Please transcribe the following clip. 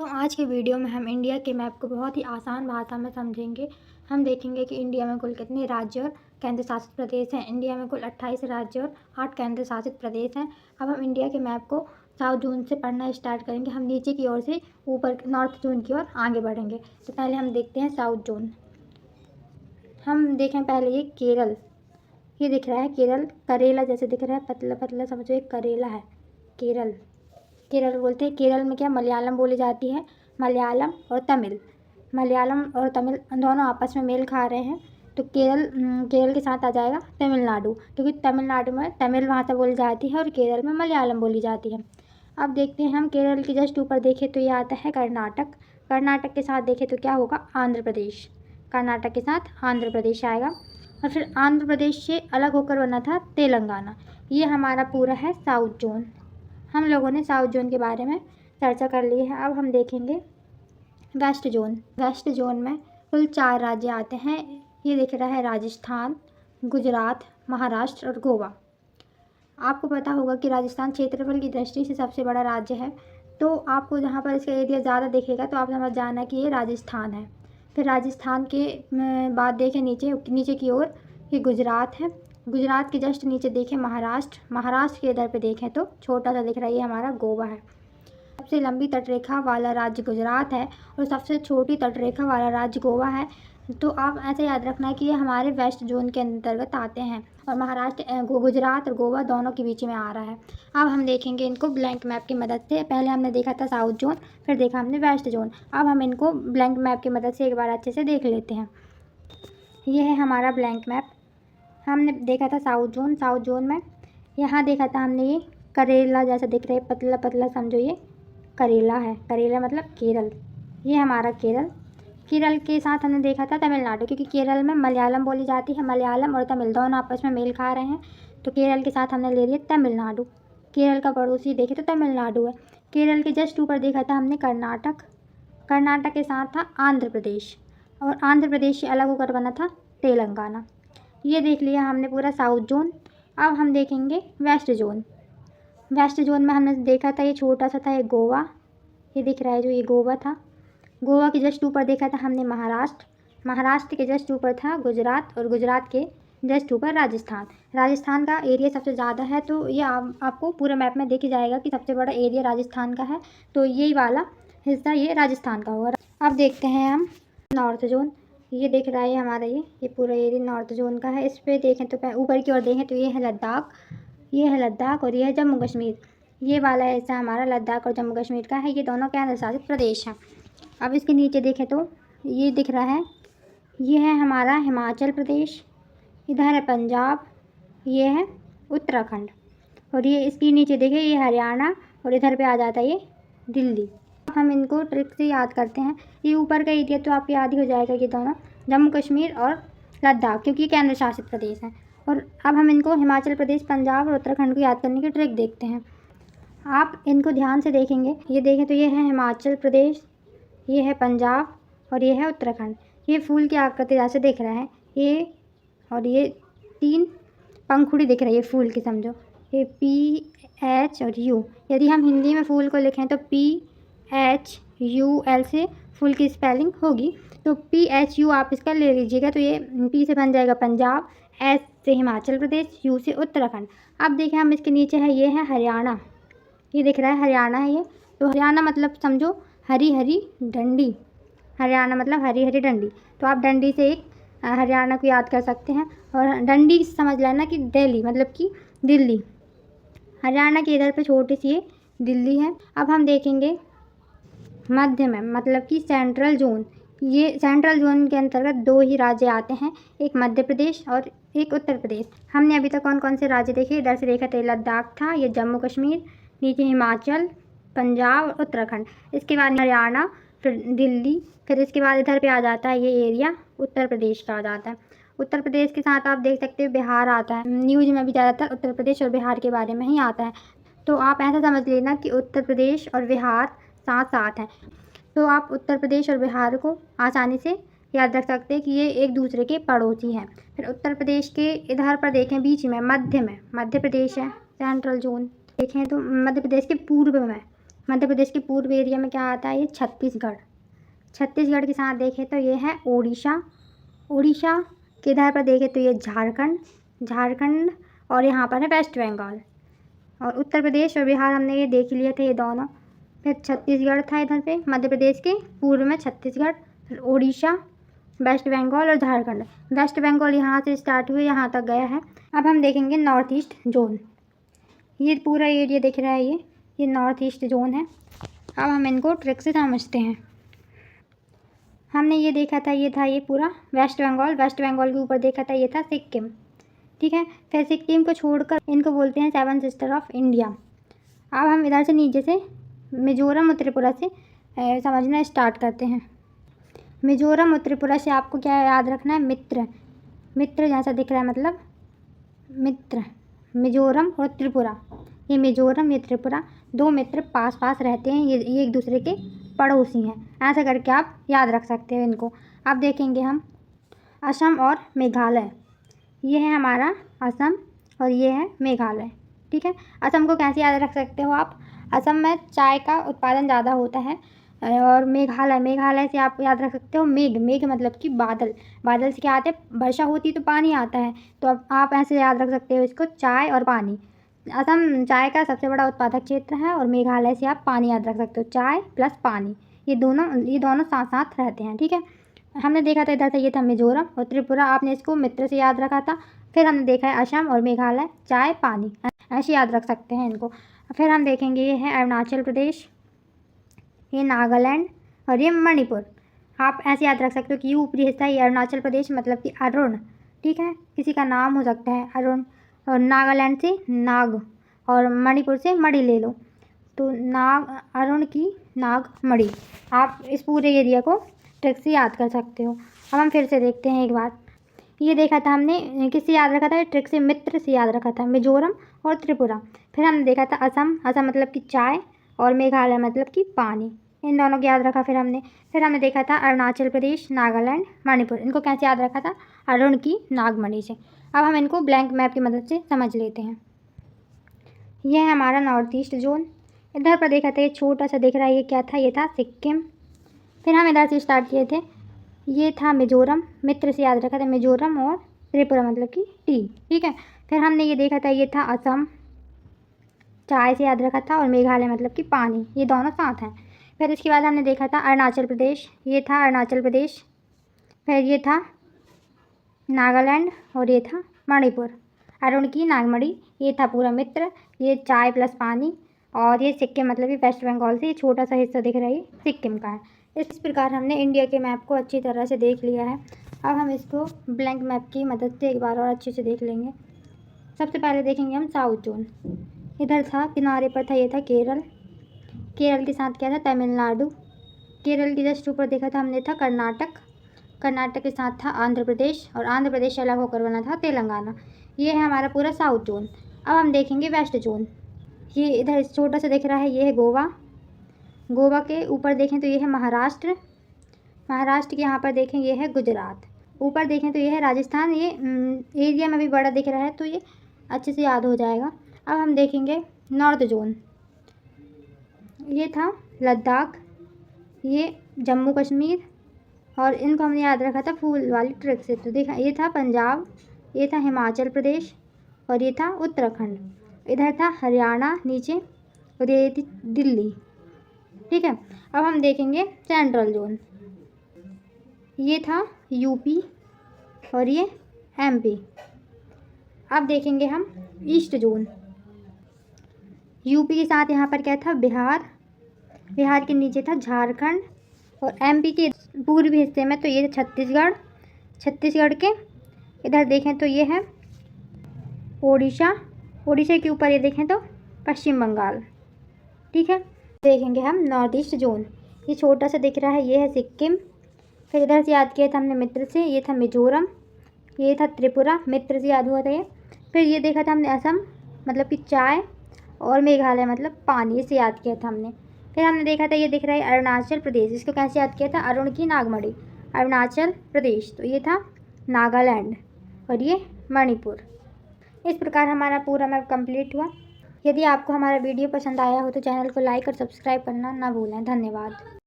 तो आज के वीडियो में हम इंडिया के मैप को बहुत ही आसान भाषा में समझेंगे। हम देखेंगे कि इंडिया में कुल कितने राज्य और केंद्र शासित प्रदेश हैं। इंडिया में कुल 28 राज्य और 8 केंद्र शासित प्रदेश हैं। अब हम इंडिया के मैप को साउथ जोन से पढ़ना स्टार्ट करेंगे। हम नीचे की ओर से ऊपर नॉर्थ जोन की ओर आगे बढ़ेंगे। तो पहले हम देखते हैं साउथ जोन। हम देखें पहले ये केरल, ये दिख रहा है केरल, करेला जैसे दिख रहा है, पतला पतला समझो एक करेला है केरल। केरल बोलते हैं। केरल में क्या मलयालम बोली जाती है। मलयालम और तमिल दोनों आपस में मेल खा रहे हैं। तो केरल के साथ आ जाएगा तमिलनाडु, क्योंकि तमिलनाडु में तमिल भाषा बोली जाती है और केरल में मलयालम बोली जाती है। अब देखते हैं हम केरल के जस्ट ऊपर देखें तो ये आता है कर्नाटक। कर्नाटक के साथ देखें तो क्या होगा, आंध्र प्रदेश। कर्नाटक के साथ आंध्र प्रदेश आएगा और फिर आंध्र प्रदेश से अलग होकर बना था तेलंगाना। ये हमारा पूरा है साउथ जोन। हम लोगों ने साउथ जोन के बारे में चर्चा कर ली है। अब हम देखेंगे वेस्ट जोन। वेस्ट जोन में कुल 4 राज्य आते हैं। ये दिख रहा है राजस्थान, गुजरात, महाराष्ट्र और गोवा। आपको पता होगा कि राजस्थान क्षेत्रफल की दृष्टि से सबसे बड़ा राज्य है। तो आपको जहाँ पर इसका एरिया ज़्यादा दिखेगा तो आप समझ जाना कि ये राजस्थान है। फिर राजस्थान के बाद देखें नीचे की ओर ये गुजरात है। गुजरात के जस्ट नीचे देखें महाराष्ट्र। महाराष्ट्र के इधर पे देखें तो छोटा सा दिख रहा है, ये हमारा गोवा है। सबसे लंबी तटरेखा वाला राज्य गुजरात है और सबसे छोटी तटरेखा वाला राज्य गोवा है। तो आप ऐसे याद रखना कि ये हमारे वेस्ट जोन के अंतर्गत आते हैं और महाराष्ट्र, गुजरात और गोवा दोनों के बीच में आ रहा है। अब हम देखेंगे इनको ब्लैंक मैप की मदद से। पहले हमने देखा था साउथ जोन, फिर देखा हमने वेस्ट जोन। अब हम इनको ब्लैंक मैप की मदद से एक बार अच्छे से देख लेते हैं। ये है हमारा ब्लैंक मैप। हमने देखा था साउथ जोन। साउथ जोन में यहाँ देखा था हमने ये करेला जैसा दिख रहा है, पतला पतला समझो ये करेला है। करेला मतलब केरल। ये हमारा केरल। केरल के साथ हमने देखा था तमिलनाडु, क्योंकि केरल में मलयालम बोली जाती है। मलयालम और तमिल दोनों आपस में मेल खा रहे हैं। तो केरल के साथ हमने ले लिया तमिलनाडु। केरल का पड़ोसी देखे तो तमिलनाडु है। केरल के जस्ट ऊपर देखा था हमने कर्नाटक। कर्नाटक के साथ था आंध्र प्रदेश और आंध्र प्रदेश से अलग होकर बना था तेलंगाना। ये देख लिया हमने पूरा साउथ जोन। अब हम देखेंगे वेस्ट जोन। वेस्ट जोन में हमने देखा था ये छोटा सा था ये गोवा, ये दिख रहा है जो ये गोवा था। गोवा के जस्ट ऊपर देखा था हमने महाराष्ट्र। महाराष्ट्र के जस्ट ऊपर था गुजरात और गुजरात के जस्ट ऊपर राजस्थान। राजस्थान का एरिया सबसे ज़्यादा है, तो ये आपको पूरे मैप में देख जाएगा कि सबसे बड़ा एरिया राजस्थान का है। तो यही वाला हिस्सा ये राजस्थान का होगा। अब देखते हैं हम नॉर्थ जोन। ये दिख रहा है हमारा ये पूरा एरिया नॉर्थ जोन का है। इस पर देखें तो ऊपर की ओर देखें तो ये है लद्दाख, ये है लद्दाख और ये है जम्मू कश्मीर। ये वाला हिस्सा हमारा लद्दाख और जम्मू कश्मीर का है। ये दोनों केंद्र शासित प्रदेश हैं। अब इसके नीचे देखें तो ये दिख रहा है, ये है हमारा हिमाचल प्रदेश, इधर है पंजाब, ये है उत्तराखंड और ये इसके नीचे देखें ये हरियाणा और इधर पे आ जाता है ये दिल्ली। हम इनको ट्रिक से याद करते हैं। ये ऊपर का एरिया तो आपको याद ही हो जाएगा, ये दोनों जम्मू कश्मीर और लद्दाख, क्योंकि ये केंद्र शासित प्रदेश हैं। और अब हम इनको हिमाचल प्रदेश, पंजाब और उत्तराखंड को याद करने की ट्रिक देखते हैं। आप इनको ध्यान से देखेंगे, ये देखें तो ये है हिमाचल प्रदेश, ये है पंजाब और ये है उत्तराखंड। ये फूल की आकृति जैसे दिख रहा है ये, और ये 3 पंखुड़ी दिख रही है फूल की, समझो ये PH और U। यदि हम हिंदी में फूल को लिखें तो PHUL से फूल की स्पेलिंग होगी। तो PHU आप इसका ले लीजिएगा। तो ये P से बन जाएगा पंजाब, S से हिमाचल प्रदेश, U से उत्तराखंड। अब देखें हम इसके नीचे है, ये है हरियाणा। ये दिख रहा है हरियाणा है ये। तो हरियाणा मतलब समझो हरी हरी डंडी। हरियाणा मतलब हरी हरी डंडी। तो आप डंडी से एक हरियाणा को याद कर सकते हैं और डंडी समझ लेना कि दिल्ली मतलब कि दिल्ली। हरियाणा के इधर पे छोटी सी ये दिल्ली है। अब हम देखेंगे मध्य में मतलब कि सेंट्रल जोन। ये सेंट्रल जोन के अंतर्गत 2 ही राज्य आते हैं, एक मध्य प्रदेश और एक उत्तर प्रदेश। हमने अभी तक कौन कौन से राज्य देखे, इधर से देखा तो लद्दाख था, ये जम्मू कश्मीर, नीचे हिमाचल, पंजाब और उत्तराखंड। इसके बाद हरियाणा, फिर दिल्ली, फिर इसके बाद इधर पे आ जाता है ये एरिया उत्तर प्रदेश का आ जाता है। उत्तर प्रदेश के साथ आप देख सकते हो बिहार आता है। न्यूज़ में भी ज़्यादातर उत्तर प्रदेश और बिहार के बारे में ही आता है। तो आप ऐसा समझ लेना कि उत्तर प्रदेश और बिहार साथ साथ हैं। तो आप उत्तर प्रदेश और बिहार को आसानी से याद रख सकते हैं कि ये एक दूसरे के पड़ोसी हैं। फिर उत्तर प्रदेश के इधर पर देखें बीच में मध्य प्रदेश है, सेंट्रल जोन। देखें तो मध्य प्रदेश के पूर्व में मध्य प्रदेश के पूर्व एरिया में क्या आता है, ये छत्तीसगढ़। छत्तीसगढ़ के साथ देखें तो ये है उड़ीसा। उड़ीसा के इधर पर देखें तो ये झारखंड और यहाँ पर है वेस्ट बंगाल। और उत्तर प्रदेश और बिहार हमने ये देख लिए थे ये दोनों। फिर छत्तीसगढ़ था इधर पे, मध्य प्रदेश के पूर्व में छत्तीसगढ़, फिर उड़ीसा, वेस्ट बंगाल और झारखंड। वेस्ट बंगाल यहाँ से स्टार्ट हुए यहाँ तक गया है। अब हम देखेंगे नॉर्थ ईस्ट जोन। ये पूरा एरिया दिख रहा है, ये नॉर्थ ईस्ट जोन है। अब हम इनको ट्रिक से समझते हैं। हमने ये देखा था, ये था ये पूरा वेस्ट बंगाल। वेस्ट बंगाल के ऊपर देखा था ये था सिक्किम, ठीक है। फिर सिक्किम को छोड़कर इनको बोलते हैं 7 सिस्टर ऑफ इंडिया। अब हम इधर से नीचे से मिजोरम और त्रिपुरा से समझना स्टार्ट करते हैं। मिजोरम और त्रिपुरा से आपको क्या याद रखना है, मित्र जैसा दिख रहा है, मतलब मित्र। मिजोरम और त्रिपुरा, ये मिजोरम ये त्रिपुरा, 2 मित्र पास पास रहते हैं, ये एक दूसरे के पड़ोसी हैं। ऐसा करके आप याद रख सकते हो इनको। अब देखेंगे हम असम और मेघालय। ये है हमारा असम और ये है मेघालय, ठीक है। असम को कैसे याद रख सकते हो आप, असम में चाय का उत्पादन ज़्यादा होता है। और मेघालय से आप याद रख सकते हो मेघ मतलब कि बादल से क्या आते हैं, वर्षा होती है तो पानी आता है। तो अब आप ऐसे याद रख सकते हो इसको, चाय और पानी। असम चाय का सबसे बड़ा उत्पादक क्षेत्र है और मेघालय से आप पानी याद रख सकते हो, चाय प्लस पानी, ये दोनों साथ साथ रहते हैं, ठीक है। हमने देखा था इधर से ये था मिजोरम और त्रिपुरा, आपने इसको मित्र से याद रखा था। फिर हमने देखा है असम और मेघालय, चाय पानी, ऐसे याद रख सकते हैं इनको। फिर हम देखेंगे ये है अरुणाचल प्रदेश, ये नागालैंड और ये मणिपुर। आप ऐसे याद रख सकते हो कि ये ऊपरी हिस्सा है, ये अरुणाचल प्रदेश मतलब कि अरुण, ठीक है, किसी का नाम हो सकता है अरुण। और नागालैंड से नाग और मणिपुर से मणि ले लो, तो अरुण की नागमणि। आप इस पूरे एरिया को ट्रिक से याद कर सकते हो। अब हम फिर से देखते हैं एक बार। ये देखा था हमने, किससे याद रखा था, ट्रिक से मित्र से याद रखा था, मिजोरम और त्रिपुरा। फिर हमने देखा था असम मतलब कि चाय और मेघालय मतलब कि पानी, इन दोनों को याद रखा। फिर हमने देखा था अरुणाचल प्रदेश, नागालैंड, मणिपुर, इनको कैसे याद रखा था, अरुण की नागमणि से। अब हम इनको ब्लैंक मैप की मदद से समझ लेते हैं। यह है हमारा नॉर्थ ईस्ट जोन। इधर पर देखा था ये छोटा सा दिख रहा है, ये क्या था, ये था सिक्किम। फिर हम इधर से स्टार्ट किए थे, ये था मिजोरम, मित्र से याद रखा था मिजोरम और त्रिपुरा मतलब कि टी, ठीक है। फिर हमने ये देखा था ये था असम, चाय से याद रखा था, और मेघालय मतलब कि पानी, ये दोनों साथ हैं। फिर इसके बाद हमने देखा था अरुणाचल प्रदेश, ये था अरुणाचल प्रदेश। फिर ये था नागालैंड और ये था मणिपुर, अरुण की नागमणि, ये था पूरा मित्र, ये चाय प्लस पानी। और ये सिक्किम मतलब कि वेस्ट बंगाल से ये छोटा सा हिस्सा दिख रहा है, सिक्किम का है। इस प्रकार हमने इंडिया के मैप को अच्छी तरह से देख लिया है। अब हम इसको ब्लैंक मैप की मदद से एक बार और अच्छे से देख लेंगे। सबसे पहले देखेंगे हम साउथ जोन। इधर था किनारे पर था, ये था केरल के साथ क्या था, तमिलनाडु। केरल के जस्ट ऊपर देखा था हमने था कर्नाटक के साथ था आंध्र प्रदेश, और आंध्र प्रदेश से अलग होकर बना था तेलंगाना। ये है हमारा पूरा साउथ जोन। अब हम देखेंगे वेस्ट जोन। ये इधर छोटा सा दिख रहा है, ये है गोवा के ऊपर देखें तो ये है महाराष्ट्र के यहाँ पर देखें ये है गुजरात। ऊपर देखें तो ये है राजस्थान। ये एरिया में भी बड़ा दिख रहा है तो ये अच्छे से याद हो जाएगा। अब हम देखेंगे नॉर्थ जोन। ये था लद्दाख, ये जम्मू कश्मीर, और इनको हमने याद रखा था फूल वाली ट्रिक से। तो देखा, ये था पंजाब, ये था हिमाचल प्रदेश, और ये था उत्तराखंड। इधर था हरियाणा नीचे, और ये थी दिल्ली, ठीक है। अब हम देखेंगे सेंट्रल जोन। ये था यूपी और ये एमपी। अब देखेंगे हम ईस्ट जोन। यूपी के साथ यहाँ पर क्या था, बिहार के नीचे था झारखंड, और एमपी के पूर्वी हिस्से में तो ये छत्तीसगढ़ के इधर देखें तो ये है ओडिशा के ऊपर ये देखें तो पश्चिम बंगाल, ठीक है। देखेंगे हम नॉर्थ ईस्ट जोन। ये छोटा सा दिख रहा है, ये है सिक्किम। फिर इधर से याद किया था हमने मित्र से, ये था मिजोरम, ये था त्रिपुरा, मित्र से याद हुआ था ये। फिर ये देखा था हमने असम मतलब कि चाय, और मेघालय मतलब पानी, इसे याद किया था हमने। फिर हमने देखा था ये दिख रहा है अरुणाचल प्रदेश, इसको कैसे याद किया था, अरुण की नागमणि, अरुणाचल प्रदेश। तो ये था नागालैंड और ये मणिपुर। इस प्रकार हमारा पूरा मैप कंप्लीट हुआ। यदि आपको हमारा वीडियो पसंद आया हो तो चैनल को लाइक और सब्सक्राइब करना ना भूलें। धन्यवाद।